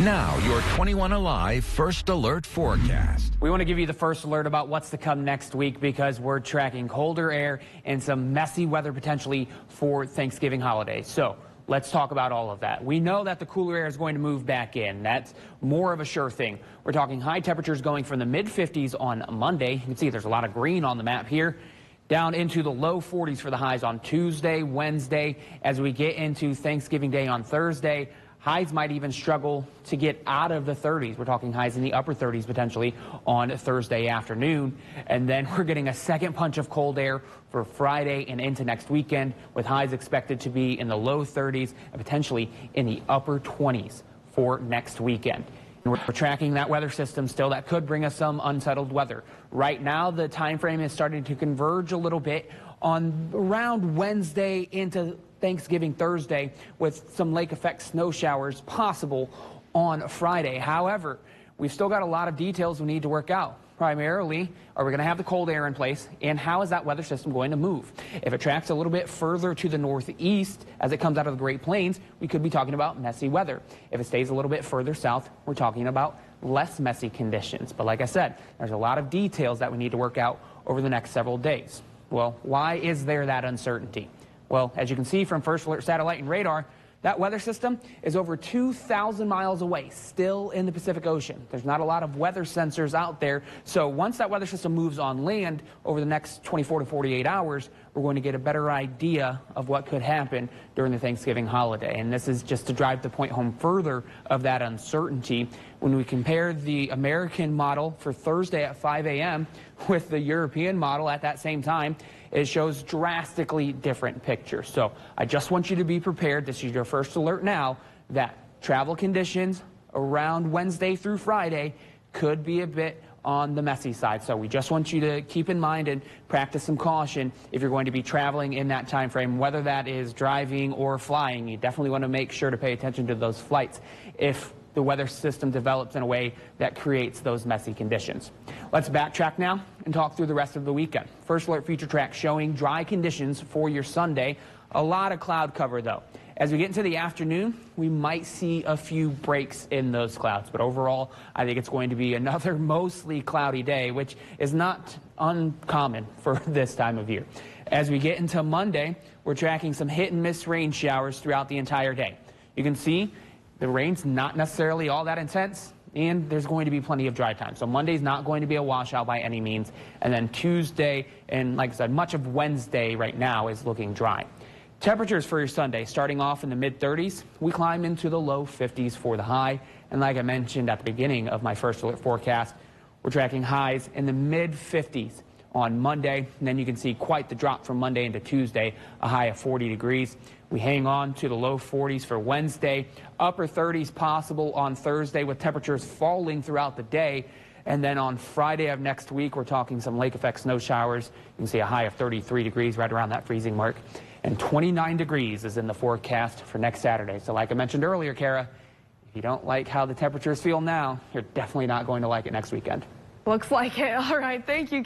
Now, your 21Alive First Alert forecast. We want to give you the first alert about what's to come next week because we're tracking colder air and some messy weather potentially for Thanksgiving holiday. So let's talk about all of that. We know that the cooler air is going to move back in. That's more of a sure thing. We're talking high temperatures going from the mid-50s on Monday. You can see there's a lot of green on the map here. Down into the low 40s for the highs on Tuesday, Wednesday. As we get into Thanksgiving Day on Thursday, highs might even struggle to get out of the 30s. We're talking highs in the upper 30s potentially on Thursday afternoon. And then we're getting a second punch of cold air for Friday and into next weekend, with highs expected to be in the low 30s and potentially in the upper 20s for next weekend. And we're tracking that weather system still. That could bring us some unsettled weather. Right now, the time frame is starting to converge a little bit on around Wednesday into Thanksgiving Thursday, with some lake effect snow showers possible on Friday. However, we've still got a lot of details we need to work out. Primarily, are we going to have the cold air in place, and how is that weather system going to move? If it tracks a little bit further to the northeast as it comes out of the Great Plains, we could be talking about messy weather. If it stays a little bit further south, we're talking about less messy conditions. But like I said, there's a lot of details that we need to work out over the next several days. Well, why is there that uncertainty? Well, as you can see from First Alert satellite and radar, that weather system is over 2,000 miles away, still in the Pacific Ocean. There's not a lot of weather sensors out there. So once that weather system moves on land over the next 24 to 48 hours, we're going to get a better idea of what could happen during the Thanksgiving holiday. And this is just to drive the point home further of that uncertainty. When we compare the American model for Thursday at 5 a.m. with the European model at that same time, it shows drastically different pictures. So I just want you to be prepared. This is your first alert now that travel conditions around Wednesday through Friday could be a bit on the messy side. So we just want you to keep in mind and practice some caution if you're going to be traveling in that time frame, whether that is driving or flying. You definitely want to make sure to pay attention to those flights if the weather system develops in a way that creates those messy conditions. Let's backtrack now and talk through the rest of the weekend. First Alert Future Track showing dry conditions for your Sunday. A lot of cloud cover, though. As we get into the afternoon, we might see a few breaks in those clouds. But overall, I think it's going to be another mostly cloudy day, which is not uncommon for this time of year. As we get into Monday, we're tracking some hit-and-miss rain showers throughout the entire day. You can see the rain's not necessarily all that intense, and there's going to be plenty of dry time. So Monday's not going to be a washout by any means. And then Tuesday and, like I said, much of Wednesday right now is looking dry. Temperatures for your Sunday, starting off in the mid-30s, we climb into the low 50s for the high. And like I mentioned at the beginning of my First Alert forecast, we're tracking highs in the mid-50s on Monday. And then you can see quite the drop from Monday into Tuesday, a high of 40 degrees. We hang on to the low 40s for Wednesday, upper 30s possible on Thursday, with temperatures falling throughout the day. And then on Friday of next week, we're talking some lake effect snow showers. You can see a high of 33 degrees, right around that freezing mark. And 29 degrees is in the forecast for next Saturday. So like I mentioned earlier, Kara, if you don't like how the temperatures feel now, you're definitely not going to like it next weekend. Looks like it. All right, thank you.